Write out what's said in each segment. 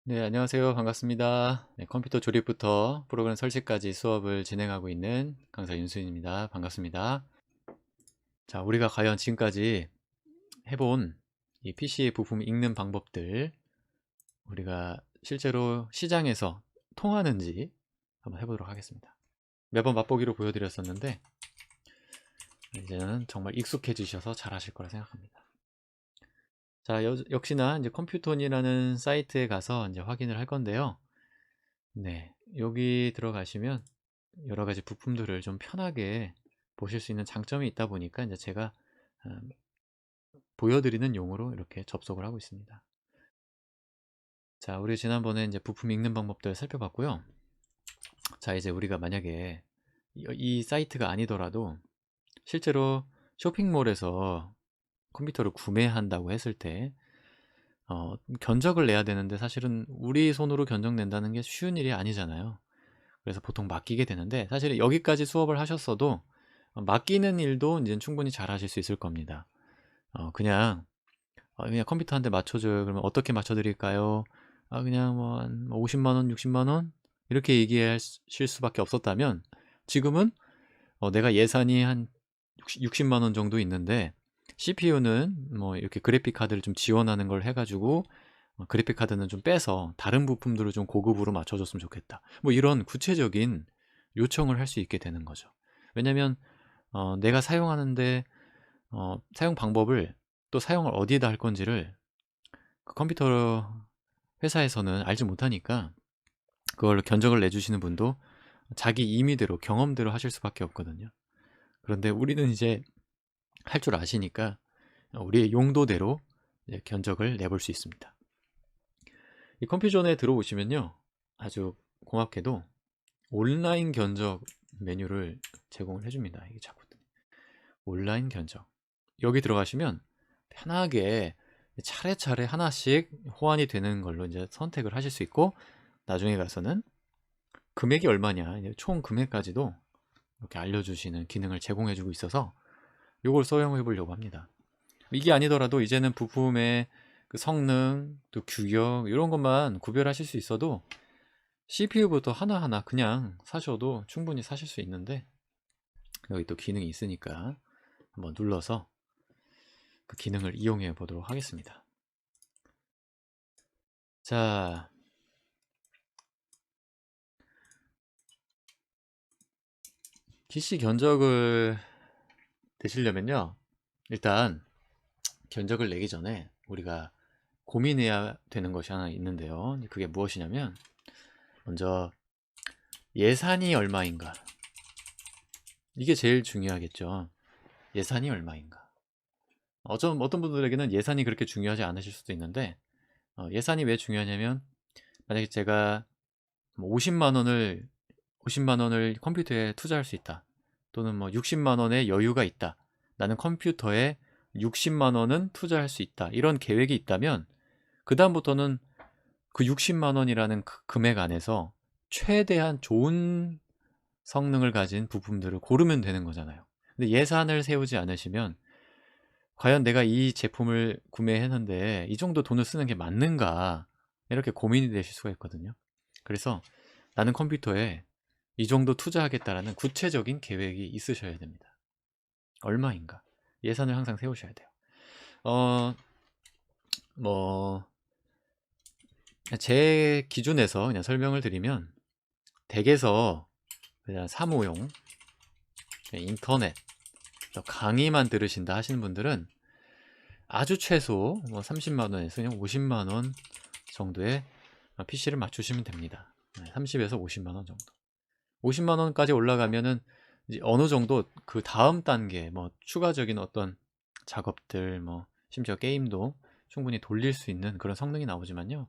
네, 안녕하세요. 반갑습니다. 네, 컴퓨터 조립부터 프로그램 설치까지 수업을 진행하고 있는 강사 윤수인입니다. 반갑습니다. 자, 우리가 과연 지금까지 해본 이 PC 부품 읽는 방법들, 우리가 실제로 시장에서 통하는지 한번 해보도록 하겠습니다. 매번 맛보기로 보여드렸었는데, 이제는 정말 익숙해지셔서 잘 하실 거라 생각합니다. 자, 역시나 이제 컴퓨톤이라는 사이트에 가서 이제 확인을 할 건데요. 네, 여기 들어가시면 여러 가지 부품들을 좀 편하게 보실 수 있는 장점이 있다 보니까 이제 제가 보여드리는 용으로 이렇게 접속을 하고 있습니다. 자, 우리 지난번에 이제 부품 읽는 방법들 살펴봤고요. 자, 이제 우리가 만약에 이 사이트가 아니더라도 실제로 쇼핑몰에서 컴퓨터를 구매한다고 했을 때 견적을 내야 되는데 사실은 우리 손으로 견적 낸다는 게 쉬운 일이 아니잖아요. 그래서 보통 맡기게 되는데 사실 여기까지 수업을 하셨어도 맡기는 일도 이제 충분히 잘 하실 수 있을 겁니다. 그냥 컴퓨터 한 대 맞춰줘요. 그러면 어떻게 맞춰드릴까요? 그냥 뭐 한 50만 원, 60만 원 이렇게 얘기하실 수밖에 없었다면 지금은 내가 예산이 한 60만 원 정도 있는데 CPU는 뭐 이렇게 그래픽 카드를 좀 지원하는 걸 해가지고 그래픽 카드는 좀 빼서 다른 부품들을 좀 고급으로 맞춰줬으면 좋겠다. 뭐 이런 구체적인 요청을 할 수 있게 되는 거죠. 왜냐면 내가 사용하는데 사용 방법을 또 사용을 어디에다 할 건지를 그 컴퓨터 회사에서는 알지 못하니까 그걸 견적을 내주시는 분도 자기 임의대로 경험대로 하실 수밖에 없거든요. 그런데 우리는 이제 할 줄 아시니까 우리의 용도대로 이제 견적을 내볼 수 있습니다. 이 컴퓨전에 들어오시면요, 아주 고맙게도 온라인 견적 메뉴를 제공을 해줍니다. 이게 자꾸 온라인 견적, 여기 들어가시면 편하게 차례차례 하나씩 호환이 되는 걸로 이제 선택을 하실 수 있고, 나중에 가서는 금액이 얼마냐, 이제 총 금액까지도 이렇게 알려주시는 기능을 제공해주고 있어서 이걸 사용해 보려고 합니다. 이게 아니더라도 이제는 부품의 그 성능, 또 규격 이런 것만 구별하실 수 있어도 CPU부터 하나하나 그냥 사셔도 충분히 사실 수 있는데, 여기 또 기능이 있으니까 한번 눌러서 그 기능을 이용해 보도록 하겠습니다. 자, PC 견적을 내시려면요, 일단 견적을 내기 전에 우리가 고민해야 되는 것이 하나 있는데요. 그게 무엇이냐면, 먼저 예산이 얼마인가, 이게 제일 중요하겠죠. 예산이 얼마인가. 어떤 분들에게는 예산이 그렇게 중요하지 않으실 수도 있는데, 예산이 왜 중요하냐면, 만약에 제가 50만 원을 50만 원을 컴퓨터에 투자할 수 있다, 또는 뭐 60만 원의 여유가 있다, 나는 컴퓨터에 60만 원은 투자할 수 있다, 이런 계획이 있다면 그 다음부터는 그 60만 원이라는 그 금액 안에서 최대한 좋은 성능을 가진 부품들을 고르면 되는 거잖아요. 근데 예산을 세우지 않으시면 과연 내가 이 제품을 구매했는데 이 정도 돈을 쓰는 게 맞는가, 이렇게 고민이 되실 수가 있거든요. 그래서 나는 컴퓨터에 이 정도 투자하겠다라는 구체적인 계획이 있으셔야 됩니다. 얼마인가? 예산을 항상 세우셔야 돼요. 어, 뭐, 제 기준에서 그냥 설명을 드리면, 댁에서 그냥 사무용, 그냥 인터넷, 강의만 들으신다 하시는 분들은 아주 최소 뭐 30만 원에서 그냥 50만 원 정도의 PC를 맞추시면 됩니다. 30에서 50만 원 정도. 50만 원까지 올라가면은 이제 어느 정도 그 다음 단계, 뭐 추가적인 어떤 작업들, 뭐 심지어 게임도 충분히 돌릴 수 있는 그런 성능이 나오지만요,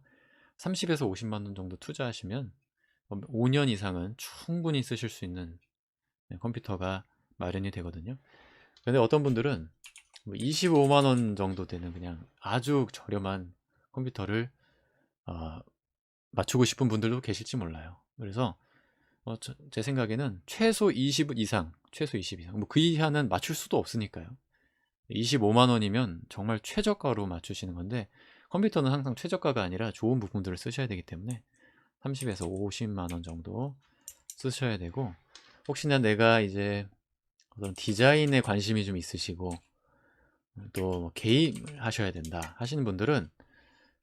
30에서 50만 원 정도 투자하시면 5년 이상은 충분히 쓰실 수 있는 컴퓨터가 마련이 되거든요. 근데 어떤 분들은 25만 원 정도 되는 그냥 아주 저렴한 컴퓨터를 어, 맞추고 싶은 분들도 계실지 몰라요. 그래서 제 생각에는 최소 20 이상, 최소 20 이상, 뭐 그 이하는 맞출 수도 없으니까요. 25만 원이면 정말 최저가로 맞추시는 건데, 컴퓨터는 항상 최저가가 아니라 좋은 부품들을 쓰셔야 되기 때문에 30에서 50만 원 정도 쓰셔야 되고, 혹시나 내가 이제 어떤 디자인에 관심이 좀 있으시고 또 게임을 하셔야 된다 하시는 분들은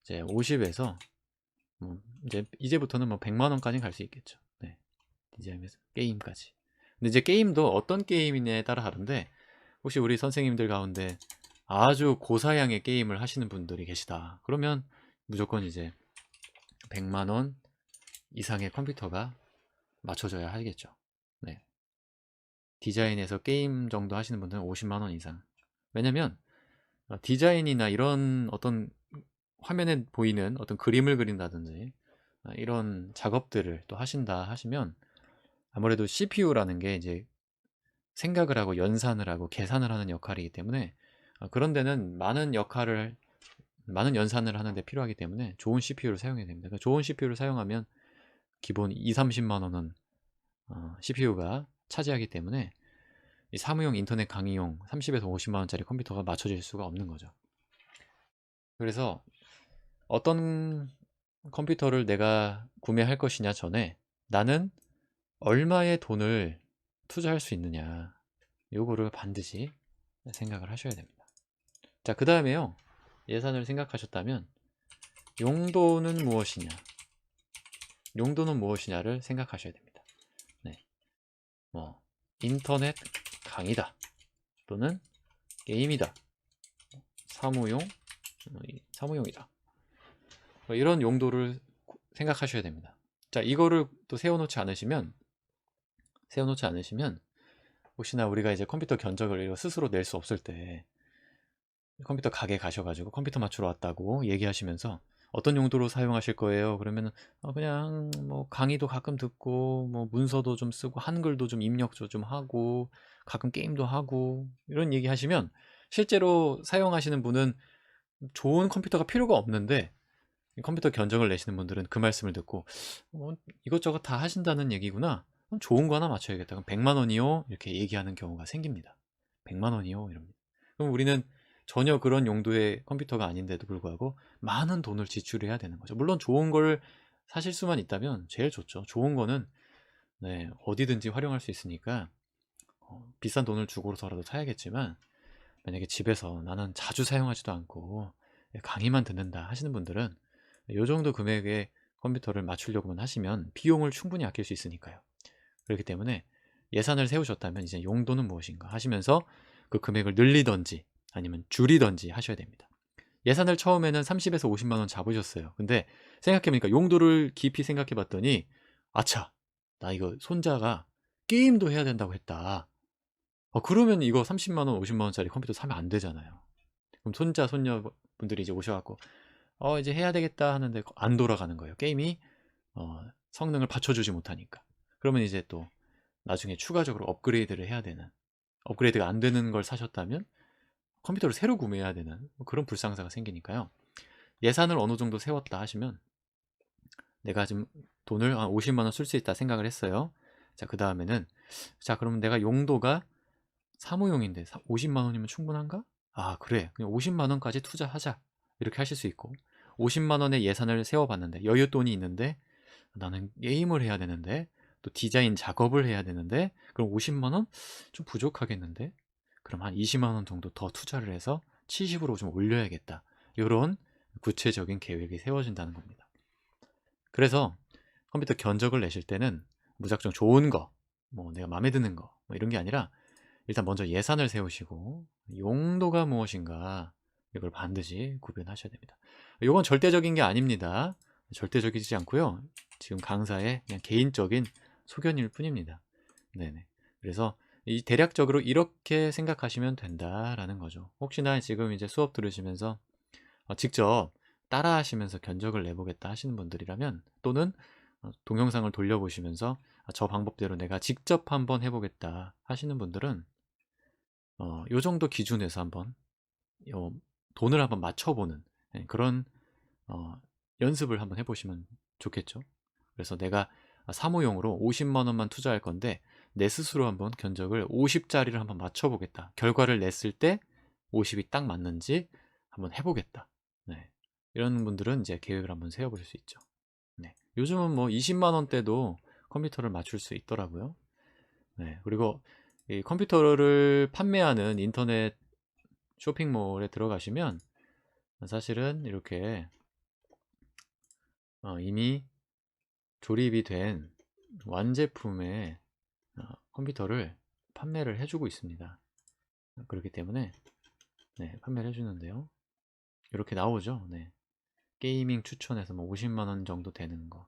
이제 50에서 이제부터는 뭐 100만 원까지 갈 수 있겠죠. 네. 디자인에서 게임까지. 근데 이제 게임도 어떤 게임이냐에 따라 다른데, 혹시 우리 선생님들 가운데 아주 고사양의 게임을 하시는 분들이 계시다 그러면 무조건 이제 100만 원 이상의 컴퓨터가 맞춰줘야 하겠죠. 네. 디자인에서 게임 정도 하시는 분들은 50만 원 이상. 왜냐면 디자인이나 이런 어떤 화면에 보이는 어떤 그림을 그린다든지 이런 작업들을 또 하신다 하시면 아무래도 CPU라는 게 이제 생각을 하고 연산을 하고 계산을 하는 역할이기 때문에 그런 데는 많은 연산을 하는 데 필요하기 때문에 좋은 CPU를 사용해야 됩니다. 그러니까 좋은 CPU를 사용하면 기본 2, 30만 원은 CPU가 차지하기 때문에 이 사무용 인터넷 강의용 30에서 50만 원짜리 컴퓨터가 맞춰질 수가 없는 거죠. 그래서 어떤 컴퓨터를 내가 구매할 것이냐 전에 나는 얼마의 돈을 투자할 수 있느냐, 요거를 반드시 생각을 하셔야 됩니다. 자, 그 다음에요, 예산을 생각하셨다면 용도는 무엇이냐를 생각하셔야 됩니다. 네. 뭐 인터넷 강의다, 또는 게임이다, 사무용이다, 이런 용도를 생각하셔야 됩니다. 자, 이거를 또 세워놓지 않으시면 혹시나 우리가 이제 컴퓨터 견적을 스스로 낼 수 없을 때 컴퓨터 가게 가셔가지고 컴퓨터 맞추러 왔다고 얘기하시면서 어떤 용도로 사용하실 거예요? 그러면 그냥 뭐 강의도 가끔 듣고 뭐 문서도 좀 쓰고 한글도 좀 입력도 좀 하고 가끔 게임도 하고 이런 얘기 하시면 실제로 사용하시는 분은 좋은 컴퓨터가 필요가 없는데 컴퓨터 견적을 내시는 분들은 그 말씀을 듣고 이것저것 다 하신다는 얘기구나, 좋은 거 하나 맞춰야겠다, 그럼 100만 원이요? 이렇게 얘기하는 경우가 생깁니다. 100만 원이요? 이럽니다. 그럼 우리는 전혀 그런 용도의 컴퓨터가 아닌데도 불구하고 많은 돈을 지출해야 되는 거죠. 물론 좋은 걸 사실 수만 있다면 제일 좋죠. 좋은 거는 네, 어디든지 활용할 수 있으니까 비싼 돈을 주고서라도 사야겠지만, 만약에 집에서 나는 자주 사용하지도 않고 강의만 듣는다 하시는 분들은 이 정도 금액의 컴퓨터를 맞추려고만 하시면 비용을 충분히 아낄 수 있으니까요. 그렇기 때문에 예산을 세우셨다면 이제 용도는 무엇인가 하시면서 그 금액을 늘리던지 아니면 줄이던지 하셔야 됩니다. 예산을 처음에는 30에서 50만 원 잡으셨어요. 근데 생각해보니까 용도를 깊이 생각해 봤더니 아차, 나 이거 손자가 게임도 해야 된다고 했다. 그러면 이거 30만 원, 50만 원짜리 컴퓨터 사면 안 되잖아요. 그럼 손자, 손녀분들이 이제 오셔갖고 이제 해야 되겠다 하는데 안 돌아가는 거예요. 게임이 성능을 받쳐주지 못하니까. 그러면 이제 또 나중에 추가적으로 업그레이드를 해야 되는, 업그레이드가 안 되는 걸 사셨다면 컴퓨터를 새로 구매해야 되는 그런 불상사가 생기니까요. 예산을 어느 정도 세웠다 하시면 내가 지금 돈을 한 50만 원 쓸 수 있다 생각을 했어요. 자, 그 다음에는 자, 그러면 내가 용도가 사무용인데 50만 원이면 충분한가? 그래, 그냥 50만 원까지 투자하자, 이렇게 하실 수 있고, 50만 원의 예산을 세워봤는데 여윳돈이 있는데 나는 게임을 해야 되는데 또 디자인 작업을 해야 되는데 그럼 50만 원? 좀 부족하겠는데? 그럼 한 20만 원 정도 더 투자를 해서 70으로 좀 올려야겠다, 이런 구체적인 계획이 세워진다는 겁니다. 그래서 컴퓨터 견적을 내실 때는 무작정 좋은 거, 뭐 내가 마음에 드는 거, 뭐 이런 게 아니라 일단 먼저 예산을 세우시고 용도가 무엇인가, 이걸 반드시 구별하셔야 됩니다. 이건 절대적인 게 아닙니다. 절대적이지 않고요. 지금 강사의 그냥 개인적인 소견일 뿐입니다. 네네. 그래서 이 대략적으로 이렇게 생각하시면 된다라는 거죠. 혹시나 지금 이제 수업 들으시면서 직접 따라 하시면서 견적을 내보겠다 하시는 분들이라면, 또는 동영상을 돌려보시면서 저 방법대로 내가 직접 한번 해보겠다 하시는 분들은 요 정도 기준에서 한번 돈을 한번 맞춰보는 그런 연습을 한번 해보시면 좋겠죠. 그래서 내가 사무용으로 50만 원만 투자할 건데 내 스스로 한번 견적을 50짜리를 한번 맞춰보겠다. 결과를 냈을 때 50이 딱 맞는지 한번 해보겠다. 네. 이런 분들은 이제 계획을 한번 세워보실 수 있죠. 네. 요즘은 뭐 20만 원대도 컴퓨터를 맞출 수 있더라고요. 네. 그리고 이 컴퓨터를 판매하는 인터넷 쇼핑몰에 들어가시면 사실은 이렇게 이미 조립이 된 완제품의 컴퓨터를 판매를 해주고 있습니다. 그렇기 때문에 네, 판매를 해주는데요. 이렇게 나오죠. 네. 게이밍 추천해서 뭐 50만 원 정도 되는 거.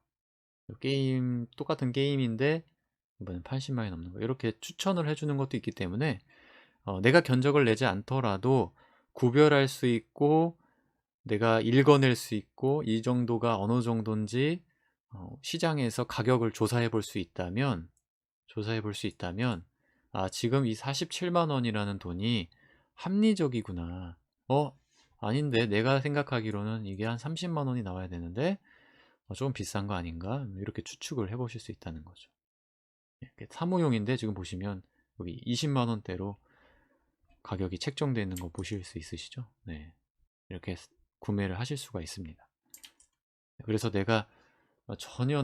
게임 똑같은 게임인데 이번엔 80만 원이 넘는 거. 이렇게 추천을 해주는 것도 있기 때문에 내가 견적을 내지 않더라도 구별할 수 있고 내가 읽어낼 수 있고 이 정도가 어느 정도인지 시장에서 가격을 조사해 볼 수 있다면 지금 이 47만 원이라는 돈이 합리적이구나. 아닌데 내가 생각하기로는 이게 한 30만 원이 나와야 되는데 조금 비싼 거 아닌가? 이렇게 추측을 해 보실 수 있다는 거죠. 사무용인데 지금 보시면 여기 20만 원대로 가격이 책정되어 있는 거 보실 수 있으시죠? 네. 이렇게 구매를 하실 수가 있습니다. 그래서 내가 전혀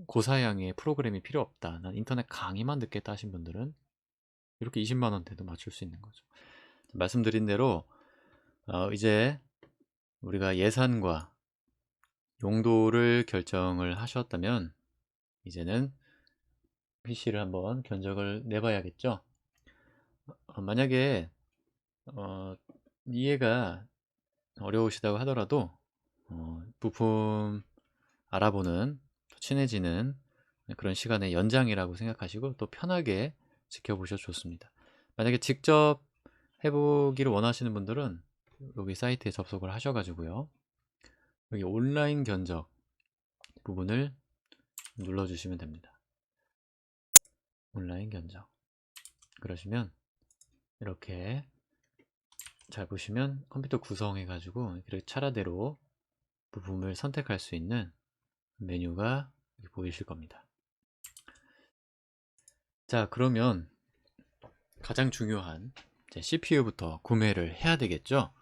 고사양의 프로그램이 필요 없다. 난 인터넷 강의만 듣겠다 하신 분들은 이렇게 20만 원대도 맞출 수 있는 거죠. 말씀드린 대로 이제 우리가 예산과 용도를 결정을 하셨다면 이제는 PC를 한번 견적을 내봐야겠죠. 만약에 이해가 어려우시다고 하더라도 부품 알아보는 친해지는 그런 시간의 연장이라고 생각하시고 또 편하게 지켜보셔도 좋습니다. 만약에 직접 해보기를 원하시는 분들은 여기 사이트에 접속을 하셔가지고요. 여기 온라인 견적 부분을 눌러주시면 됩니다. 온라인 견적. 그러시면 이렇게 잘 보시면 컴퓨터 구성해가지고 이렇게 차례대로 부품을 선택할 수 있는 메뉴가 보이실 겁니다. 자, 그러면 가장 중요한 CPU부터 구매를 해야 되겠죠.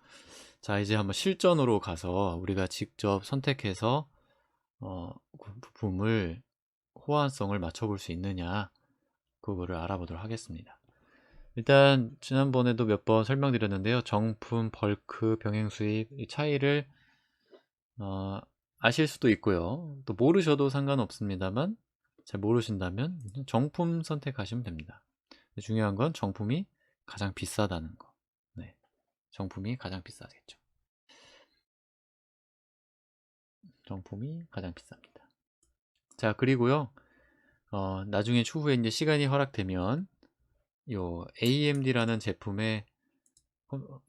자, 이제 한번 실전으로 가서 우리가 직접 선택해서 부품을 호환성을 맞춰볼 수 있느냐 그거를 알아보도록 하겠습니다. 일단 지난번에도 몇 번 설명드렸는데요. 정품, 벌크, 병행 수입 이 차이를 아실 수도 있고요. 또 모르셔도 상관없습니다만 잘 모르신다면 정품 선택하시면 됩니다. 중요한 건 정품이 가장 비싸다는 거. 네, 정품이 가장 비싸겠죠. 정품이 가장 비쌉니다. 자, 그리고요. 나중에 추후에 이제 시간이 허락되면 요 AMD라는 제품의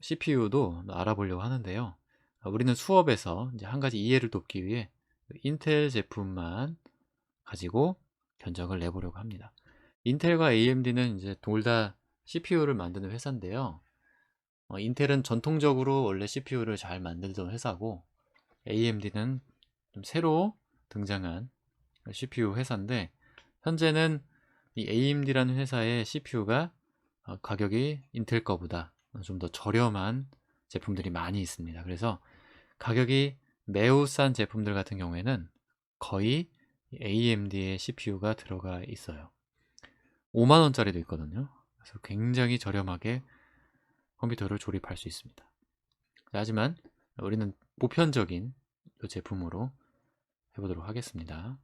CPU도 알아보려고 하는데요. 우리는 수업에서 이제 한 가지 이해를 돕기 위해 인텔 제품만 가지고 견적을 내보려고 합니다. 인텔과 AMD는 이제 둘 다 CPU를 만드는 회사인데요. 인텔은 전통적으로 원래 CPU를 잘 만들던 회사고 AMD는 좀 새로 등장한 CPU 회사인데 현재는 이 AMD라는 회사의 CPU가 가격이 인텔 거보다 좀 더 저렴한 제품들이 많이 있습니다. 그래서 가격이 매우 싼 제품들 같은 경우에는 거의 AMD의 CPU가 들어가 있어요. 5만 원짜리도 있거든요. 그래서 굉장히 저렴하게 컴퓨터를 조립할 수 있습니다. 하지만 우리는 보편적인 제품으로 해보도록 하겠습니다.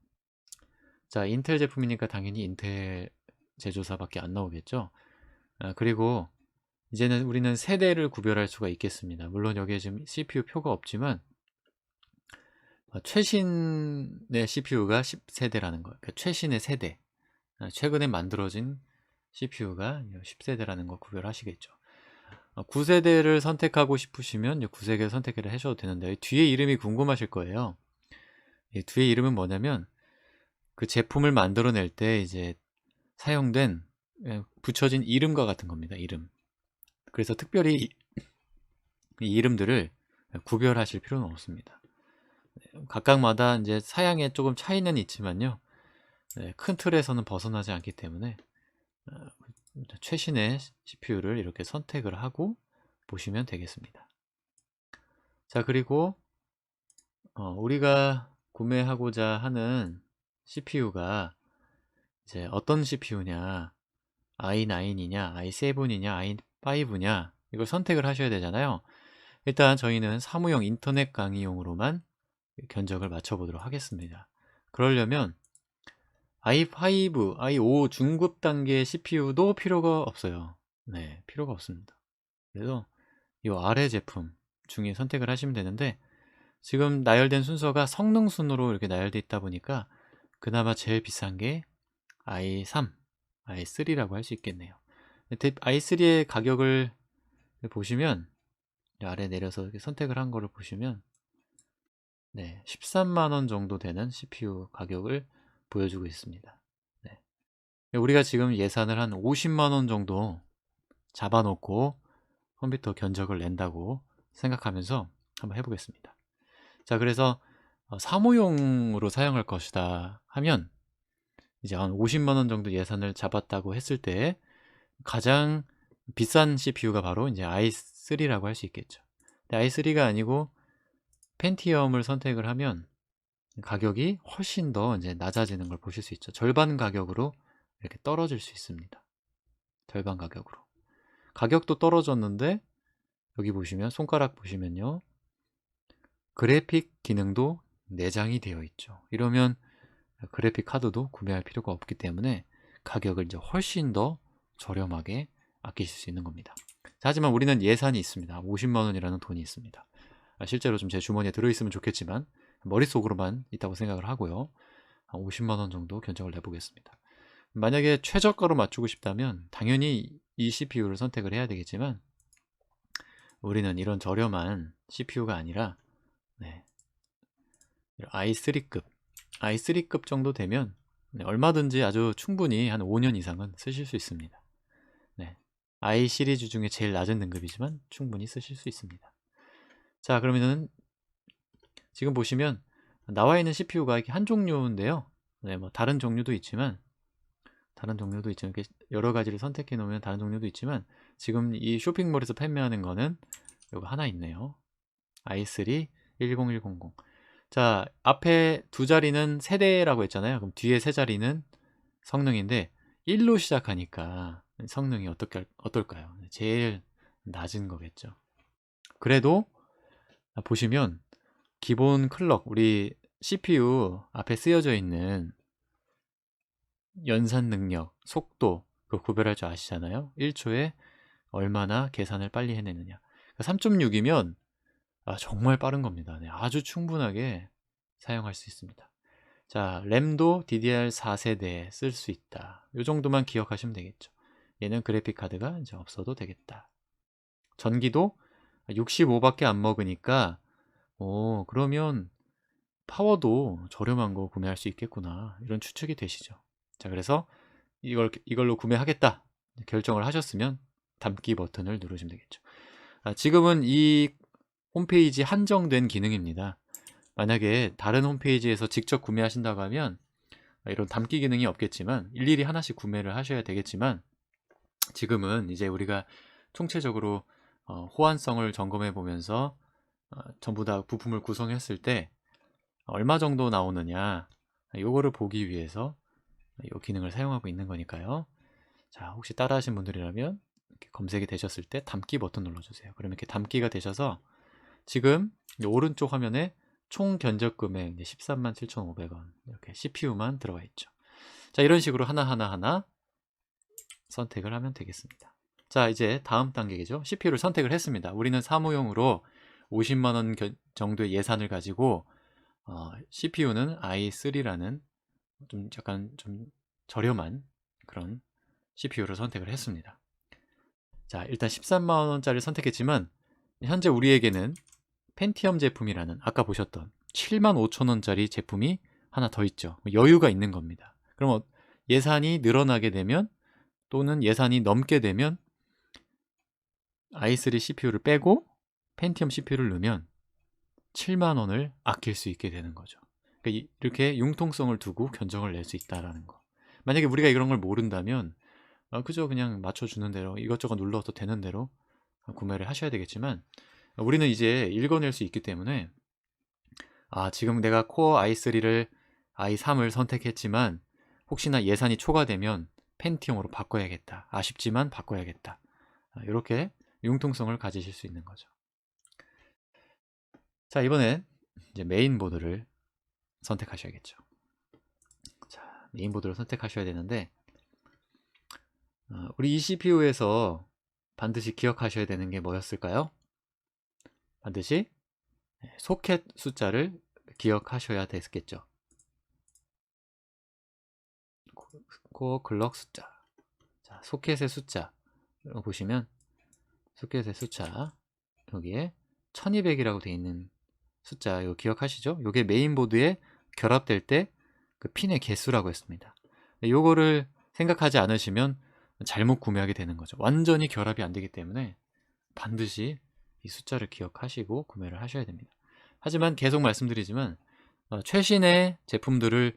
자, 인텔 제품이니까 당연히 인텔 제조사밖에 안 나오겠죠. 그리고 이제는 우리는 세대를 구별할 수가 있겠습니다. 물론 여기에 지금 CPU 표가 없지만 최신의 CPU가 10세대라는 거예요. 그러니까 최신의 세대, 최근에 만들어진 CPU가 10세대라는 거 구별하시겠죠. 9세대를 선택하고 싶으시면 9세대 선택을 하셔도 되는데 뒤에 이름이 궁금하실 거예요. 이 뒤에 이름은 뭐냐면 그 제품을 만들어낼 때 이제 사용된 붙여진 이름과 같은 겁니다. 이름. 그래서 특별히 이 이름들을 구별하실 필요는 없습니다. 각각마다 이제 사양에 조금 차이는 있지만요. 큰 틀에서는 벗어나지 않기 때문에 최신의 CPU를 이렇게 선택을 하고 보시면 되겠습니다. 자, 그리고 우리가 구매하고자 하는 CPU가 이제 어떤 CPU냐, i9이냐, i7이냐, i5냐, 이걸 선택을 하셔야 되잖아요. 일단 저희는 사무용 인터넷 강의용으로만 견적을 맞춰보도록 하겠습니다. 그러려면 i5, i5 중급 단계 CPU도 필요가 없어요. 네, 필요가 없습니다. 그래서 이 아래 제품 중에 선택을 하시면 되는데, 지금 나열된 순서가 성능 순으로 이렇게 나열되어 있다 보니까 그나마 제일 비싼 게 i3, i3라고 할 수 있겠네요. i3의 가격을 보시면, 아래 내려서 이렇게 선택을 한 거를 보시면, 네, 13만원 정도 되는 CPU 가격을 보여주고 있습니다. 네. 우리가 지금 예산을 한 50만원 정도 잡아놓고 컴퓨터 견적을 낸다고 생각하면서 한번 해보겠습니다. 자, 그래서 사무용으로 사용할 것이다 하면 이제 한 50만원 정도 예산을 잡았다고 했을 때 가장 비싼 CPU가 바로 이제 i3라고 할 수 있겠죠. 근데 i3가 아니고 펜티엄을 선택을 하면 가격이 훨씬 더 이제 낮아지는 걸 보실 수 있죠. 절반 가격으로 이렇게 떨어질 수 있습니다. 절반 가격으로. 가격도 떨어졌는데 여기 보시면 손가락 보시면요, 그래픽 기능도 내장이 되어 있죠. 이러면 그래픽 카드도 구매할 필요가 없기 때문에 가격을 이제 훨씬 더 저렴하게 아끼실 수 있는 겁니다. 자, 하지만 우리는 예산이 있습니다. 50만원이라는 돈이 있습니다. 실제로 좀 제 주머니에 들어있으면 좋겠지만 머릿속으로만 있다고 생각을 하고요. 한 50만원 정도 견적을 내보겠습니다. 만약에 최저가로 맞추고 싶다면 당연히 이 CPU를 선택을 해야 되겠지만 우리는 이런 저렴한 CPU가 아니라, 네, i3급 정도 되면 네, 얼마든지 아주 충분히 한 5년 이상은 쓰실 수 있습니다. 네, i 시리즈 중에 제일 낮은 등급이지만 충분히 쓰실 수 있습니다. 자, 그러면은 지금 보시면 나와 있는 CPU가 이렇게 한 종류인데요. 네, 뭐 다른 종류도 있지만 이렇게 여러 가지를 선택해 놓으면 다른 종류도 있지만 지금 이 쇼핑몰에서 판매하는 거는 이거 하나 있네요. i3 10100. 자, 앞에 두 자리는 세대라고 했잖아요. 그럼 뒤에 세 자리는 성능인데 1로 시작하니까 성능이 어떨까요? 제일 낮은 거겠죠. 그래도 보시면 기본 클럭, 우리 CPU 앞에 쓰여져 있는 연산 능력, 속도, 그거 구별할 줄 아시잖아요. 1초에 얼마나 계산을 빨리 해내느냐. 3.6이면 정말 빠른 겁니다. 네, 아주 충분하게 사용할 수 있습니다. 자, 램도 DDR 4세대에 쓸 수 있다. 이 정도만 기억하시면 되겠죠. 얘는 그래픽 카드가 이제 없어도 되겠다. 전기도 65밖에 안 먹으니까 그러면 파워도 저렴한 거 구매할 수 있겠구나, 이런 추측이 되시죠. 자, 그래서 이걸로 구매하겠다 결정을 하셨으면 담기 버튼을 누르시면 되겠죠. 지금은 이 홈페이지 한정된 기능입니다. 만약에 다른 홈페이지에서 직접 구매하신다고 하면 이런 담기 기능이 없겠지만 일일이 하나씩 구매를 하셔야 되겠지만, 지금은 이제 우리가 총체적으로 호환성을 점검해 보면서 전부 다 부품을 구성했을 때 얼마 정도 나오느냐, 요거를 보기 위해서 이 기능을 사용하고 있는 거니까요. 자, 혹시 따라 하신 분들이라면 이렇게 검색이 되셨을 때 담기 버튼 눌러주세요. 그러면 이렇게 담기가 되셔서 지금 오른쪽 화면에 총 견적 금액 137,500원 이렇게 CPU만 들어가 있죠. 자, 이런 식으로 하나 선택을 하면 되겠습니다. 자, 이제 다음 단계겠죠. CPU를 선택을 했습니다. 우리는 사무용으로 50만원 정도의 예산을 가지고 CPU는 i3라는 약간 좀 저렴한 그런 CPU를 선택을 했습니다. 자, 일단 13만원짜리 선택했지만 현재 우리에게는 펜티엄 제품이라는 아까 보셨던 75,000원짜리 제품이 하나 더 있죠. 여유가 있는 겁니다. 그럼 예산이 늘어나게 되면 또는 예산이 넘게 되면 i3 CPU를 빼고 펜티엄 CPU를 넣으면 7만원을 아낄 수 있게 되는 거죠. 그러니까 이렇게 융통성을 두고 견적을 낼 수 있다는 거. 만약에 우리가 이런 걸 모른다면 그저 그냥 맞춰주는 대로 이것저것 눌러도 되는 대로 구매를 하셔야 되겠지만, 우리는 이제 읽어낼 수 있기 때문에 지금 내가 코어 i3를 i3을 선택했지만 혹시나 예산이 초과되면 펜티엄으로 바꿔야겠다. 아쉽지만 바꿔야겠다. 이렇게 융통성을 가지실 수 있는 거죠. 자, 이번엔 이제 메인보드를 선택하셔야겠죠. 자, 메인보드를 선택하셔야 되는데 우리 이 CPU에서 반드시 기억하셔야 되는 게 뭐였을까요? 반드시 소켓 숫자를 기억하셔야 됐겠죠. 코어 클럭 숫자. 자, 소켓의 숫자 보시면 소켓의 숫자 여기에 1200이라고 되어 있는 숫자 이거 기억하시죠? 이게 메인보드에 결합될 때 그 핀의 개수라고 했습니다. 요거를 생각하지 않으시면 잘못 구매하게 되는 거죠. 완전히 결합이 안 되기 때문에 반드시 이 숫자를 기억하시고 구매를 하셔야 됩니다. 하지만 계속 말씀드리지만 최신의 제품들을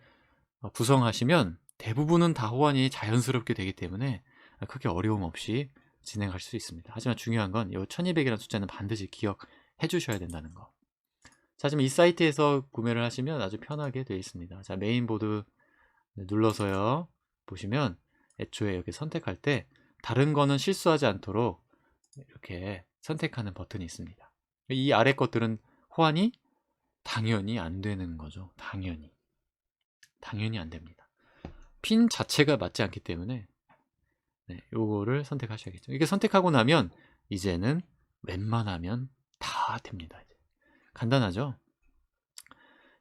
구성하시면 대부분은 다 호환이 자연스럽게 되기 때문에 크게 어려움 없이 진행할 수 있습니다. 하지만 중요한 건 이 1200이라는 숫자는 반드시 기억해 주셔야 된다는 거. 자, 지금 이 사이트에서 구매를 하시면 아주 편하게 되어 있습니다. 자, 메인보드 눌러서요. 보시면 애초에 여기 선택할 때 다른 거는 실수하지 않도록 이렇게 선택하는 버튼이 있습니다. 이 아래 것들은 호환이 당연히 안 되는 거죠. 당연히 안 됩니다. 핀 자체가 맞지 않기 때문에 요거를 선택하셔야겠죠. 이게 선택하고 나면 이제는 웬만하면 다 됩니다. 이제. 간단하죠?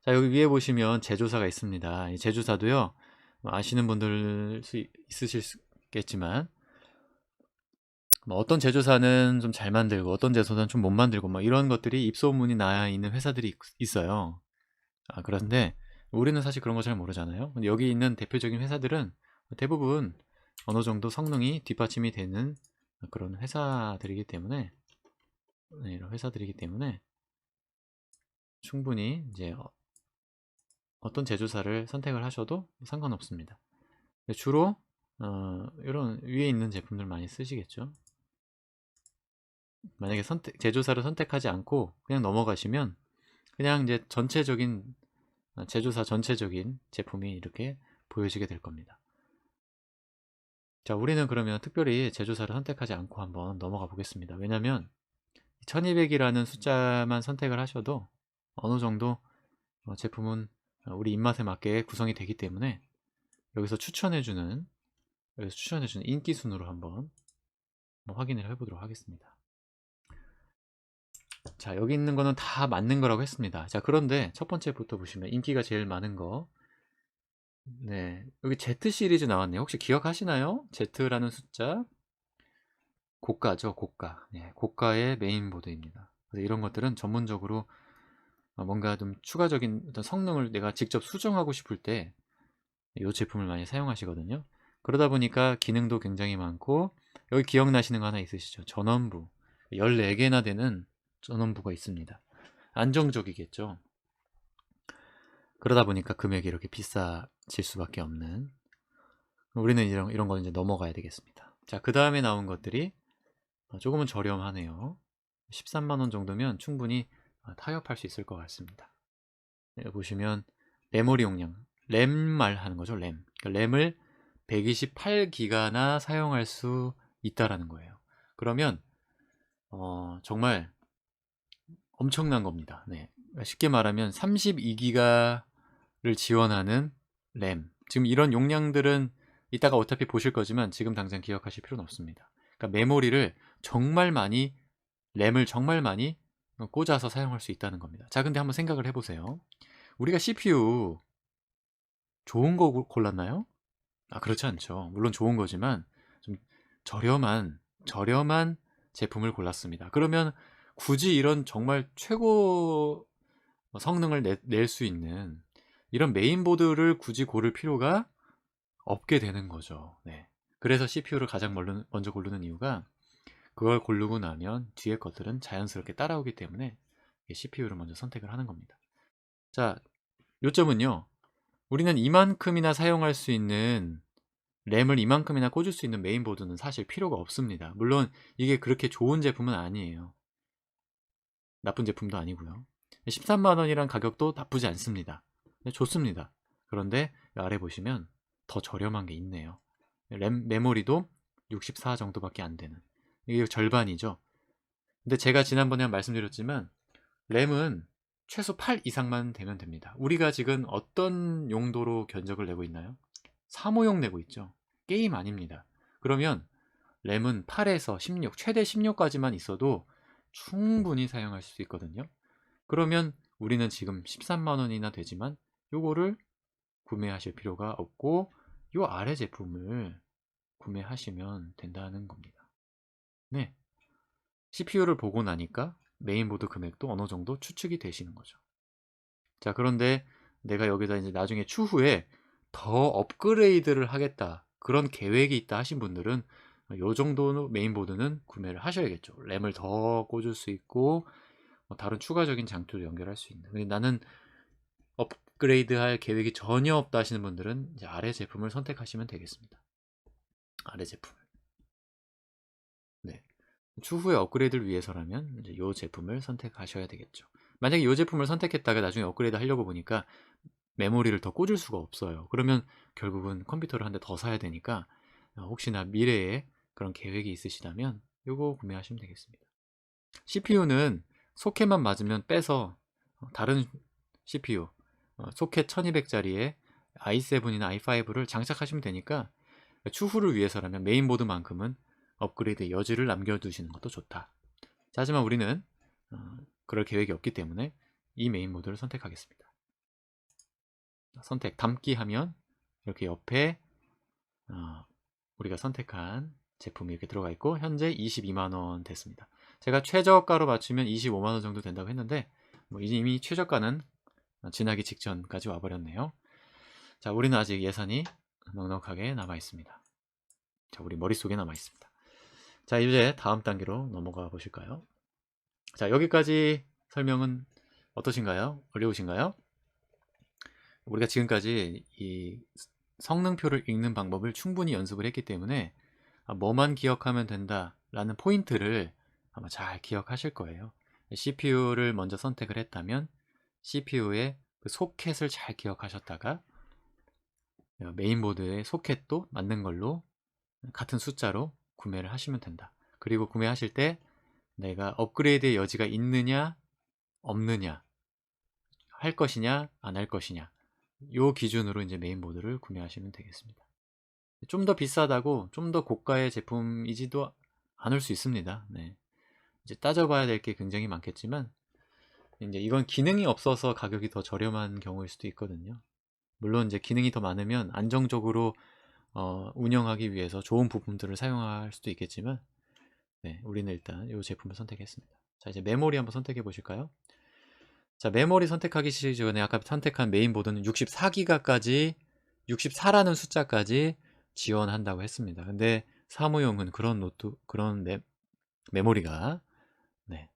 자, 여기 위에 보시면 제조사가 있습니다. 이 제조사도요, 아시는 분들 있으시겠지만, 어떤 제조사는 좀 잘 만들고, 어떤 제조사는 좀 못 만들고, 이런 것들이 입소문이 나 있는 회사들이 있어요. 그런데 우리는 사실 그런 거 잘 모르잖아요. 근데 여기 있는 대표적인 회사들은 대부분 어느 정도 성능이 뒷받침이 되는 그런 회사들이기 때문에, 이런 회사들이기 때문에 충분히 이제 어떤 제조사를 선택을 하셔도 상관없습니다. 주로 이런 위에 있는 제품들 많이 쓰시겠죠. 만약에 제조사를 선택하지 않고 그냥 넘어가시면 그냥 이제 전체적인 제조사 전체적인 제품이 이렇게 보여지게 될 겁니다. 자, 우리는 그러면 특별히 제조사를 선택하지 않고 한번 넘어가 보겠습니다. 왜냐하면 1200이라는 숫자만 선택을 하셔도 어느 정도 제품은 우리 입맛에 맞게 구성이 되기 때문에 여기서 추천해주는 인기 순으로 한번 확인을 해보도록 하겠습니다. 자, 여기 있는 거는 다 맞는 거라고 했습니다. 자, 그런데 첫 번째부터 보시면 인기가 제일 많은 거, 여기 Z 시리즈 나왔네요. 혹시 기억하시나요? Z라는 숫자, 고가죠, 고가. 고가의 메인보드입니다. 그래서 이런 것들은 전문적으로 뭔가 좀 추가적인 어떤 성능을 내가 직접 수정하고 싶을 때 이 제품을 많이 사용하시거든요. 그러다 보니까 기능도 굉장히 많고, 여기 기억나시는 거 하나 있으시죠? 전원부. 14개나 되는 전원부가 있습니다. 안정적이겠죠. 그러다 보니까 금액이 이렇게 비싸질 수밖에 없는, 우리는 이런 거 이제 넘어가야 되겠습니다. 자, 그 다음에 나온 것들이 조금은 저렴하네요. 13만원 정도면 충분히 타협할 수 있을 것 같습니다. 보시면 메모리 용량, 램 말하는 거죠. 램. 그러니까 램을 128기가나 사용할 수 있다라는 거예요. 그러면 정말 엄청난 겁니다. 쉽게 말하면 32기가를 지원하는 램. 지금 이런 용량들은 이따가 어차피 보실 거지만 지금 당장 기억하실 필요는 없습니다. 그러니까 메모리를 정말 많이, 램을 정말 많이 꽂아서 사용할 수 있다는 겁니다. 자, 근데 한번 생각을 해보세요. 우리가 CPU 좋은 거 골랐나요? 그렇지 않죠. 물론 좋은 거지만 좀 저렴한 제품을 골랐습니다. 그러면 굳이 이런 정말 최고 성능을 낼 수 있는 이런 메인보드를 굳이 고를 필요가 없게 되는 거죠. 그래서 CPU를 가장 먼저 고르는 이유가, 그걸 고르고 나면 뒤에 것들은 자연스럽게 따라오기 때문에 CPU를 먼저 선택을 하는 겁니다. 자, 요점은요. 우리는 이만큼이나 사용할 수 있는, 램을 이만큼이나 꽂을 수 있는 메인보드는 사실 필요가 없습니다. 물론 이게 그렇게 좋은 제품은 아니에요. 나쁜 제품도 아니고요. 13만 원이란 가격도 나쁘지 않습니다. 좋습니다. 그런데 아래 보시면 더 저렴한 게 있네요. 램 메모리도 64 정도밖에 안 되는. 이게 절반이죠. 근데 제가 지난번에 말씀드렸지만 램은 최소 8 이상만 되면 됩니다. 우리가 지금 어떤 용도로 견적을 내고 있나요? 사무용 내고 있죠. 게임 아닙니다. 그러면 램은 8에서 16, 최대 16까지만 있어도 충분히 사용할 수 있거든요. 그러면 우리는 지금 13만 원이나 되지만 요거를 구매하실 필요가 없고 요 아래 제품을 구매하시면 된다는 겁니다. 네. CPU를 보고 나니까 메인보드 금액도 어느 정도 추측이 되시는 거죠. 자, 그런데 내가 여기다 이제 나중에 추후에 더 업그레이드를 하겠다. 그런 계획이 있다 하신 분들은 요 정도 메인보드는 구매를 하셔야겠죠. 램을 더 꽂을 수 있고 다른 추가적인 장치도 연결할 수 있는. 근데 나는 업그레이드 할 계획이 전혀 없다 하시는 분들은 이제 아래 제품을 선택하시면 되겠습니다. 아래 제품. 네. 추후에 업그레이드를 위해서라면 이제 이 제품을 선택하셔야 되겠죠. 만약에 이 제품을 선택했다가 나중에 업그레이드 하려고 보니까 메모리를 더 꽂을 수가 없어요. 그러면 결국은 컴퓨터를 한 대 더 사야 되니까 혹시나 미래에 그런 계획이 있으시다면 이거 구매하시면 되겠습니다. CPU는 소켓만 맞으면 빼서 다른 CPU 소켓 1200짜리에 i7이나 i5를 장착하시면 되니까 추후를 위해서라면 메인보드만큼은 업그레이드 여지를 남겨두시는 것도 좋다. 하지만 우리는 그럴 계획이 없기 때문에 이 메인보드를 선택하겠습니다. 선택 담기 하면 이렇게 옆에 우리가 선택한 제품이 이렇게 들어가 있고 현재 22만원 됐습니다. 제가 최저가로 맞추면 25만원 정도 된다고 했는데 이미 최저가는 지나기 직전까지 와버렸네요. 자, 우리는 아직 예산이 넉넉하게 남아 있습니다. 자, 우리 머릿속에 남아 있습니다. 자, 이제 다음 단계로 넘어가 보실까요? 자, 여기까지 설명은 어떠신가요? 어려우신가요? 우리가 지금까지 이 성능표를 읽는 방법을 충분히 연습을 했기 때문에 뭐만 기억하면 된다라는 포인트를 아마 잘 기억하실 거예요. CPU를 먼저 선택을 했다면 CPU의 그 소켓을 잘 기억하셨다가 메인보드의 소켓도 맞는 걸로 같은 숫자로 구매를 하시면 된다. 그리고 구매하실 때 내가 업그레이드의 여지가 있느냐 없느냐 할 것이냐 안 할 것이냐 요 기준으로 이제 메인보드를 구매하시면 되겠습니다. 좀 더 비싸다고 좀 더 고가의 제품이지도 않을 수 있습니다. 네. 이제 따져봐야 될 게 굉장히 많겠지만 이제 이건 기능이 없어서 가격이 더 저렴한 경우일 수도 있거든요. 물론 이제 기능이 더 많으면 안정적으로 운영하기 위해서 좋은 부품들을 사용할 수도 있겠지만 네, 우리는 일단 이 제품을 선택했습니다. 자, 이제 메모리 한번 선택해 보실까요? 자, 메모리 선택하기 전에 아까 선택한 메인보드는 64기가까지 64라는 숫자까지 지원한다고 했습니다. 근데 사무용은 그런 메모리가 네,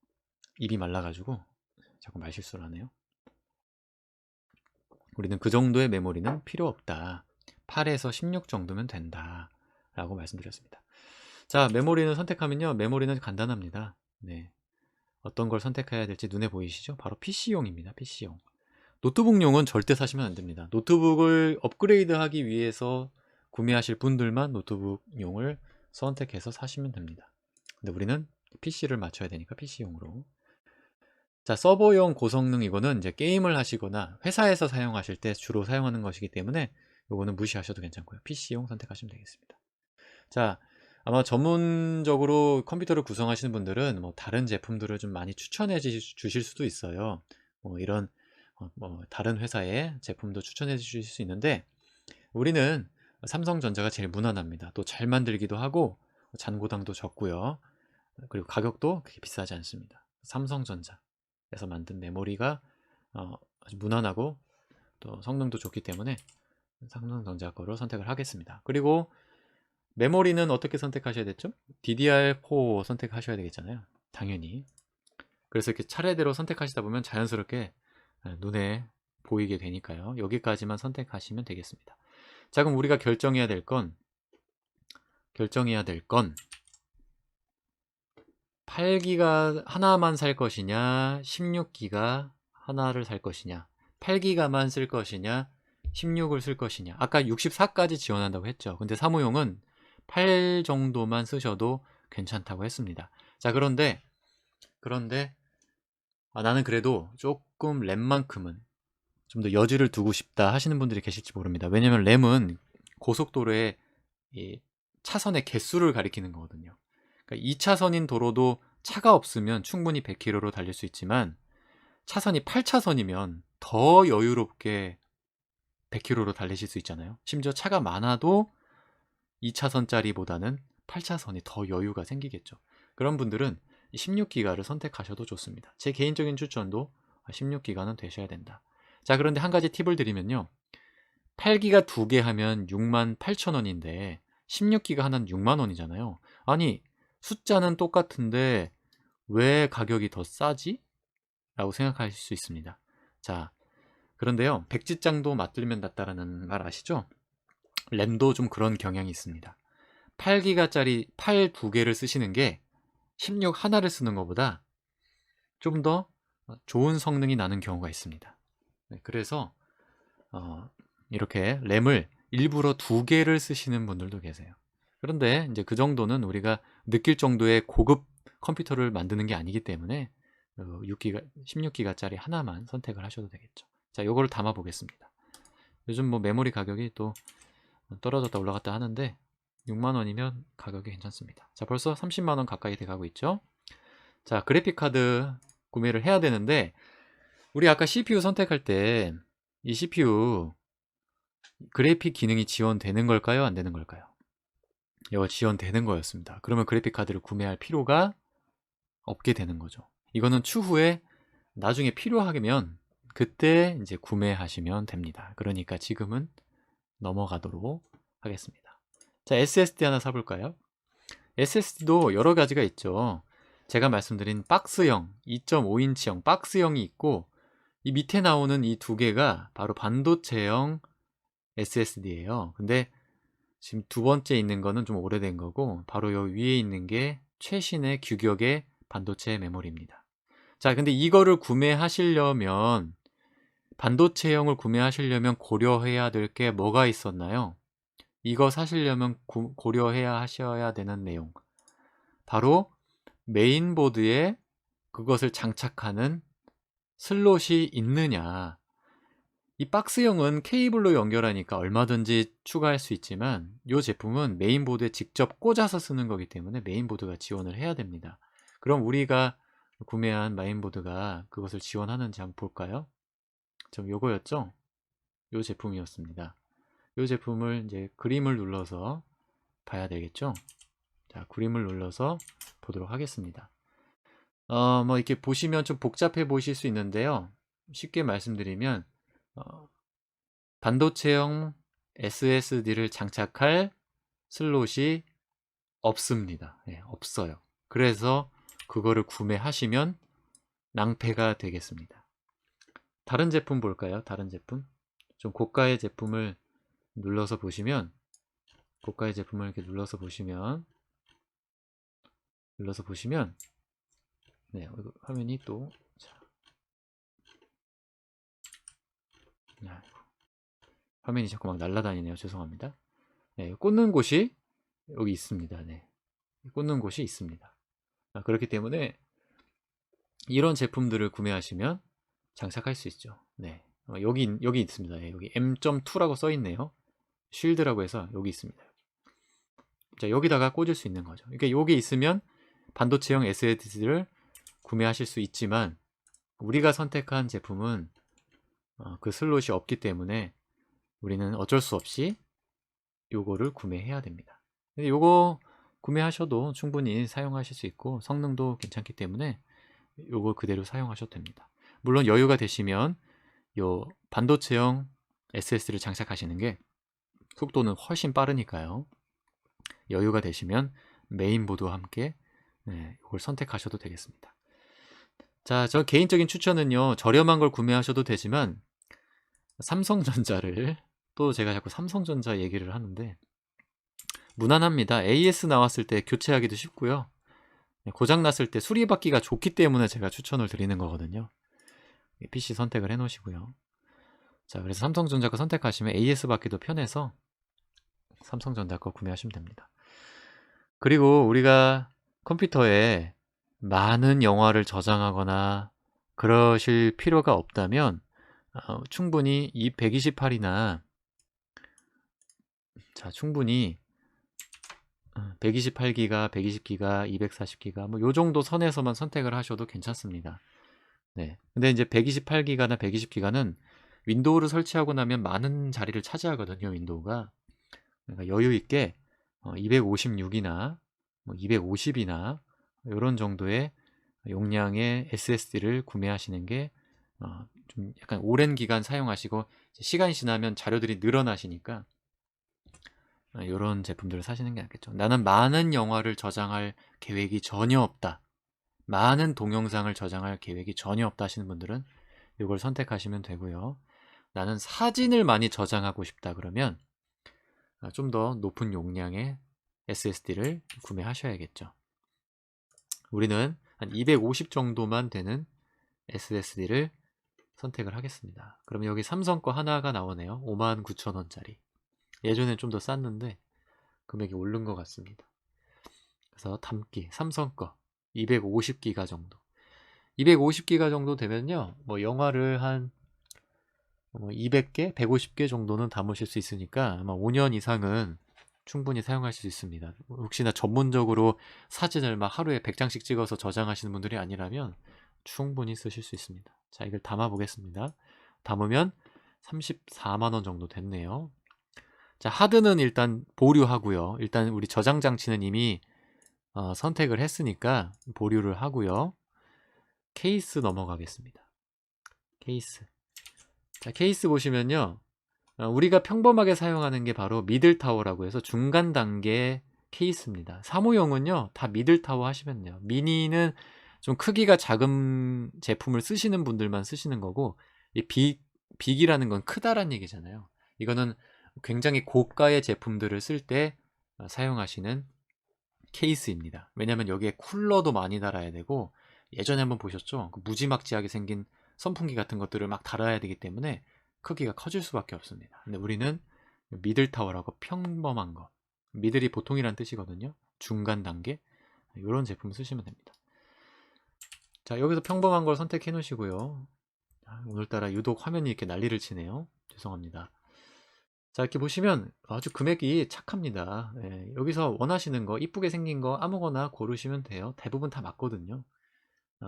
입이 말라가지고 자꾸 말실수를 하네요. 우리는 그 정도의 메모리는 필요 없다. 8에서 16 정도면 된다. 라고 말씀드렸습니다. 자, 메모리는 선택하면요. 메모리는 간단합니다. 네. 어떤 걸 선택해야 될지 눈에 보이시죠? 바로 PC용입니다. PC용. 노트북용은 절대 사시면 안 됩니다. 노트북을 업그레이드 하기 위해서 구매하실 분들만 노트북용을 선택해서 사시면 됩니다. 근데 우리는 PC를 맞춰야 되니까 PC용으로. 자, 서버용 고성능 이거는 이제 게임을 하시거나 회사에서 사용하실 때 주로 사용하는 것이기 때문에 이거는 무시하셔도 괜찮고요. PC용 선택하시면 되겠습니다. 자, 아마 전문적으로 컴퓨터를 구성하시는 분들은 뭐 다른 제품들을 좀 많이 추천해 주실 수도 있어요. 뭐 이런 뭐 다른 회사의 제품도 추천해 주실 수 있는데 우리는 삼성전자가 제일 무난합니다. 또 잘 만들기도 하고 잔고당도 적고요. 그리고 가격도 그렇게 비싸지 않습니다. 삼성전자에서 만든 메모리가 아주 무난하고 또 성능도 좋기 때문에 삼성전자 거로 선택을 하겠습니다. 그리고 메모리는 어떻게 선택하셔야 됐죠? DDR4 선택하셔야 되겠잖아요. 당연히. 그래서 이렇게 차례대로 선택하시다 보면 자연스럽게 눈에 보이게 되니까요. 여기까지만 선택하시면 되겠습니다. 자, 그럼 우리가 결정해야 될 건 8기가 하나만 살 것이냐, 16기가 하나를 살 것이냐, 8기가만 쓸 것이냐, 16을 쓸 것이냐. 아까 64까지 지원한다고 했죠. 근데 사무용은 8 정도만 쓰셔도 괜찮다고 했습니다. 자, 그런데 나는 그래도 조금 램만큼은 좀 더 여지를 두고 싶다 하시는 분들이 계실지 모릅니다. 왜냐면 램은 고속도로의 이 차선의 개수를 가리키는 거거든요. 그러니까 2차선인 도로도 차가 없으면 충분히 100km로 달릴 수 있지만 차선이 8차선이면 더 여유롭게 100km로 달리실 수 있잖아요. 심지어 차가 많아도 2차선짜리보다는 8차선이 더 여유가 생기겠죠. 그런 분들은 16기가를 선택하셔도 좋습니다. 제 개인적인 추천도 16기가는 되셔야 된다. 자, 그런데 한 가지 팁을 드리면요. 8기가 2개 하면 68,000원인데 16기가 하나는 6만원이잖아요. 아니, 숫자는 똑같은데 왜 가격이 더 싸지? 라고 생각하실 수 있습니다. 자, 그런데요. 백지장도 맞들면 낫다라는 말 아시죠? 램도 좀 그런 경향이 있습니다. 8기가짜리 8 2개를 쓰시는 게 16 하나를 쓰는 것보다 좀 더 좋은 성능이 나는 경우가 있습니다. 그래서 이렇게 램을 일부러 2개를 쓰시는 분들도 계세요. 그런데 이제 그 정도는 우리가 느낄 정도의 고급 컴퓨터를 만드는 게 아니기 때문에 6기가, 16기가짜리 하나만 선택을 하셔도 되겠죠. 자, 요거를 담아 보겠습니다. 요즘 뭐 메모리 가격이 또 떨어졌다 올라갔다 하는데 6만원이면 가격이 괜찮습니다. 자, 벌써 30만원 가까이 돼가고 있죠. 자, 그래픽카드 구매를 해야 되는데 우리 아까 CPU 선택할 때 이 CPU 그래픽 기능이 지원되는 걸까요? 안 되는 걸까요? 이거 지원되는 거였습니다. 그러면 그래픽카드를 구매할 필요가 없게 되는 거죠. 이거는 추후에 나중에 필요하면 그때 이제 구매하시면 됩니다. 그러니까 지금은 넘어가도록 하겠습니다. 자, SSD 하나 사볼까요? SSD도 여러 가지가 있죠. 제가 말씀드린 박스형, 2.5인치형 박스형이 있고 이 밑에 나오는 이 두 개가 바로 반도체형 SSD예요. 근데 지금 두 번째 있는 거는 좀 오래된 거고 바로 여기 위에 있는 게 최신의 규격의 반도체 메모리입니다. 자, 근데 이거를 구매하시려면 반도체형을 구매하시려면 고려해야 될 게 뭐가 있었나요? 이거 사시려면 고려해야 하셔야 되는 내용, 바로 메인보드에 그것을 장착하는 슬롯이 있느냐. 이 박스형은 케이블로 연결하니까 얼마든지 추가할 수 있지만 이 제품은 메인보드에 직접 꽂아서 쓰는 거기 때문에 메인보드가 지원을 해야 됩니다. 그럼 우리가 구매한 메인보드가 그것을 지원하는지 한번 볼까요? 좀 요거였죠? 요 제품이었습니다. 요 제품을 이제 그림을 눌러서 봐야 되겠죠? 자, 그림을 눌러서 보도록 하겠습니다. 뭐 이렇게 보시면 좀 복잡해 보실 수 있는데요. 쉽게 말씀드리면 반도체형 SSD를 장착할 슬롯이 없습니다. 네, 없어요. 그래서 그거를 구매하시면 낭패가 되겠습니다. 다른 제품 볼까요? 다른 제품. 좀 고가의 제품을 눌러서 보시면, 고가의 제품을 이렇게 눌러서 보시면, 네, 화면이 또, 자, 화면이 자꾸 막 날아다니네요. 죄송합니다. 네, 꽂는 곳이 여기 있습니다. 네, 꽂는 곳이 있습니다. 그렇기 때문에 이런 제품들을 구매하시면 장착할 수 있죠. 네, 여기 있습니다. 네, 여기 M.2라고 써 있네요. 쉴드라고 해서 여기 있습니다. 자, 여기다가 꽂을 수 있는 거죠. 그러니까 여기 있으면 반도체형 SSD를 구매하실 수 있지만 우리가 선택한 제품은 그 슬롯이 없기 때문에 우리는 어쩔 수 없이 요거를 구매해야 됩니다. 근데 요거 구매하셔도 충분히 사용하실 수 있고 성능도 괜찮기 때문에 요거 그대로 사용하셔도 됩니다. 물론 여유가 되시면 요 반도체형 SSD를 장착하시는 게 속도는 훨씬 빠르니까요. 여유가 되시면 메인보드와 함께 이걸 선택하셔도 되겠습니다. 자, 저 개인적인 추천은요, 저렴한 걸 구매하셔도 되지만 삼성전자를, 또 제가 자꾸 삼성전자 얘기를 하는데 무난합니다. AS 나왔을 때 교체하기도 쉽고요. 고장 났을 때 수리받기가 좋기 때문에 제가 추천을 드리는 거거든요. PC 선택을 해 놓으시고요. 자, 그래서 삼성전자 거 선택하시면 AS 받기도 편해서 삼성전자 거 구매하시면 됩니다. 그리고 우리가 컴퓨터에 많은 영화를 저장하거나 그러실 필요가 없다면 충분히 이 128이나 자, 충분히 128기가, 120기가, 240기가 뭐 요 정도 선에서만 선택을 하셔도 괜찮습니다. 네. 근데 이제 128기가나 120기가는 윈도우를 설치하고 나면 많은 자리를 차지하거든요, 윈도우가. 그러니까 여유 있게 256이나 250이나 이런 정도의 용량의 SSD를 구매하시는 게 좀 약간 오랜 기간 사용하시고 시간이 지나면 자료들이 늘어나시니까 이런 제품들을 사시는 게 낫겠죠. 나는 많은 영화를 저장할 계획이 전혀 없다. 많은 동영상을 저장할 계획이 전혀 없다 하시는 분들은 이걸 선택하시면 되고요. 나는 사진을 많이 저장하고 싶다 그러면 좀 더 높은 용량의 SSD를 구매하셔야겠죠. 우리는 한 250 정도만 되는 SSD를 선택을 하겠습니다. 그러면 여기 삼성 거 하나가 나오네요. 59,000원짜리. 예전엔 좀 더 쌌는데 금액이 오른 것 같습니다. 그래서 담기 삼성 거 250기가 정도. 250기가 정도 되면요. 뭐 영화를 한 200개, 150개 정도는 담으실 수 있으니까 아마 5년 이상은 충분히 사용하실 수 있습니다. 혹시나 전문적으로 사진을 막 하루에 100장씩 찍어서 저장하시는 분들이 아니라면 충분히 쓰실 수 있습니다. 자, 이걸 담아 보겠습니다. 담으면 34만 원 정도 됐네요. 자, 하드는 일단 보류하고요. 일단 우리 저장 장치는 이미 선택을 했으니까 보류를 하고요. 케이스 넘어가겠습니다. 케이스. 자, 케이스 보시면요. 우리가 평범하게 사용하는 게 바로 미들타워라고 해서 중간 단계 케이스입니다. 사무용은요, 다 미들타워 하시면 돼요. 미니는 좀 크기가 작은 제품을 쓰시는 분들만 쓰시는 거고, 이 빅이라는 건 크다란 얘기잖아요. 이거는 굉장히 고가의 제품들을 쓸 때 사용하시는 케이스입니다. 왜냐면 여기에 쿨러도 많이 달아야 되고, 예전에 한번 보셨죠? 그 무지막지하게 생긴 선풍기 같은 것들을 막 달아야 되기 때문에 크기가 커질 수밖에 없습니다. 근데 우리는 미들타워라고 평범한 거, 미들이 보통이란 뜻이거든요. 중간 단계, 이런 제품 쓰시면 됩니다. 자, 여기서 평범한 걸 선택해 놓으시고요. 오늘따라 유독 화면이 이렇게 난리를 치네요. 죄송합니다. 자, 이렇게 보시면 아주 금액이 착합니다. 여기서 원하시는 거, 이쁘게 생긴 거 아무거나 고르시면 돼요. 대부분 다 맞거든요.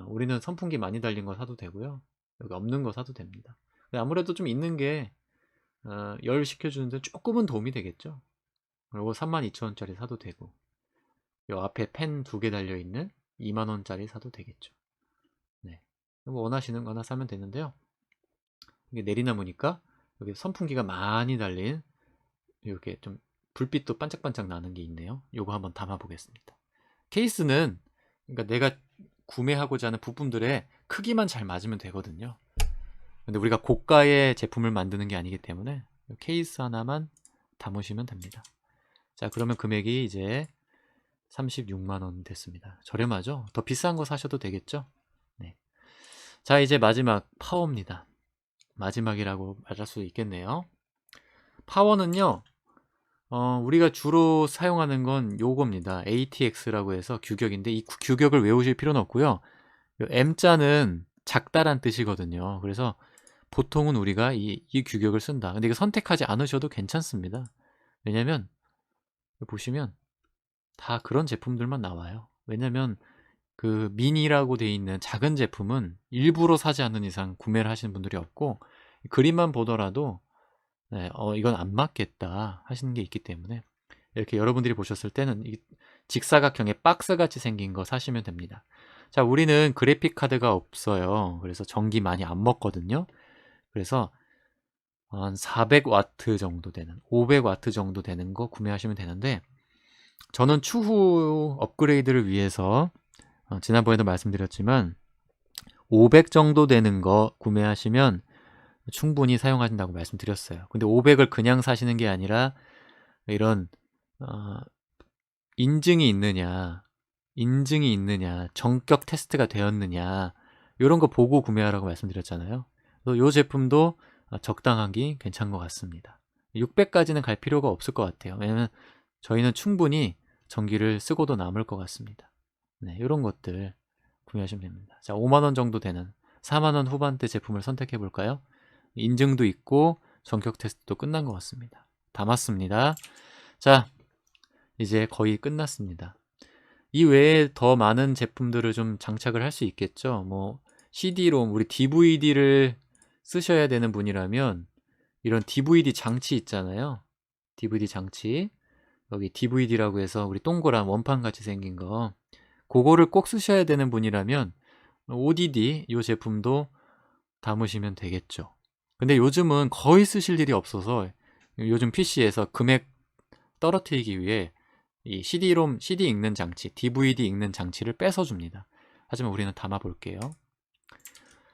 우리는 선풍기 많이 달린 거 사도 되고요. 여기 없는 거 사도 됩니다. 아무래도 좀 있는 게 열 식혀주는데 조금은 도움이 되겠죠. 그리고 32,000원짜리 사도 되고, 요 앞에 펜 2개 달려있는 2만원짜리 사도 되겠죠. 네. 이거 원하시는 거 하나 사면 되는데요. 이게 내리나무니까 여기 선풍기가 많이 달린 이렇게 좀 불빛도 반짝반짝 나는 게 있네요. 요거 한번 담아 보겠습니다. 케이스는 그러니까 내가 구매하고자 하는 부품들의 크기만 잘 맞으면 되거든요. 근데 우리가 고가의 제품을 만드는 게 아니기 때문에 케이스 하나만 담으시면 됩니다. 자, 그러면 금액이 이제 36만원 됐습니다. 저렴하죠? 더 비싼 거 사셔도 되겠죠? 네. 자, 이제 마지막 파워입니다. 마지막이라고 말할 수 있겠네요. 파워는요, 우리가 주로 사용하는 건 요겁니다. ATX라고 해서 규격인데 이 규격을 외우실 필요는 없고요. M자는 작다란 뜻이거든요. 그래서 보통은 우리가 이 규격을 쓴다. 근데 이거 선택하지 않으셔도 괜찮습니다. 왜냐면 보시면 다 그런 제품들만 나와요. 왜냐면 그 미니라고 돼 있는 작은 제품은 일부러 사지 않는 이상 구매를 하시는 분들이 없고, 그림만 보더라도 네, 이건 안 맞겠다 하시는 게 있기 때문에 이렇게 여러분들이 보셨을 때는 이 직사각형의 박스같이 생긴 거 사시면 됩니다. 자, 우리는 그래픽 카드가 없어요. 그래서 전기 많이 안 먹거든요. 그래서 한 400와트 정도 되는, 500와트 정도 되는 거 구매하시면 되는데, 저는 추후 업그레이드를 위해서 지난번에도 말씀드렸지만 500 정도 되는 거 구매하시면 충분히 사용하신다고 말씀드렸어요. 근데 500을 그냥 사시는 게 아니라 이런 인증이 있느냐, 인증이 있느냐, 정격 테스트가 되었느냐, 이런 거 보고 구매하라고 말씀드렸잖아요. 이 제품도 적당하기 괜찮은 것 같습니다. 600까지는 갈 필요가 없을 것 같아요. 왜냐면 저희는 충분히 전기를 쓰고도 남을 것 같습니다. 네, 이런 것들 구매하시면 됩니다. 자, 5만원 정도 되는 4만원 후반대 제품을 선택해 볼까요? 인증도 있고 전격 테스트도 끝난 것 같습니다. 담았습니다. 자, 이제 거의 끝났습니다. 이 외에 더 많은 제품들을 좀 장착을 할 수 있겠죠. 뭐 CD-롬, 우리 DVD를 쓰셔야 되는 분이라면 이런 DVD 장치 있잖아요. DVD 장치. 여기 DVD라고 해서 우리 동그란 원판 같이 생긴 거. 그거를 꼭 쓰셔야 되는 분이라면 ODD 이 제품도 담으시면 되겠죠. 근데 요즘은 거의 쓰실 일이 없어서 요즘 PC에서 금액 떨어뜨리기 위해 이 CD-롬, CD 읽는 장치, DVD 읽는 장치를 뺏어줍니다. 하지만 우리는 담아 볼게요.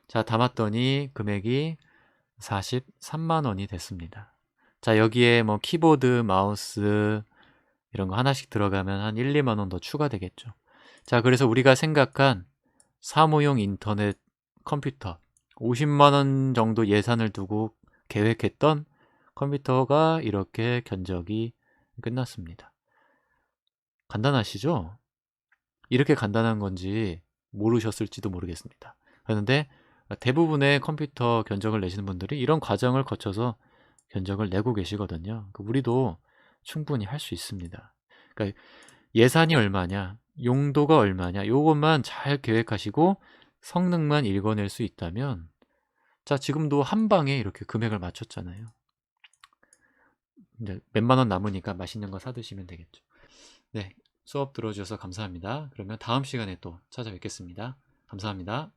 자, 담았더니 금액이 43만 원이 됐습니다. 자, 여기에 뭐 키보드, 마우스 이런 거 하나씩 들어가면 한 1, 2만 원 더 추가되겠죠. 자, 그래서 우리가 생각한 사무용 인터넷 컴퓨터 50만 원 정도 예산을 두고 계획했던 컴퓨터가 이렇게 견적이 끝났습니다. 간단하시죠? 이렇게 간단한 건지 모르셨을지도 모르겠습니다. 그런데 대부분의 컴퓨터 견적을 내시는 분들이 이런 과정을 거쳐서 견적을 내고 계시거든요. 우리도 충분히 할 수 있습니다. 그러니까 예산이 얼마냐, 용도가 얼마냐, 요것만 잘 계획하시고 성능만 읽어낼 수 있다면, 자, 지금도 한 방에 이렇게 금액을 맞췄잖아요. 이제 몇만 원 남으니까 맛있는 거 사드시면 되겠죠. 네, 수업 들어주셔서 감사합니다. 그러면 다음 시간에 또 찾아뵙겠습니다. 감사합니다.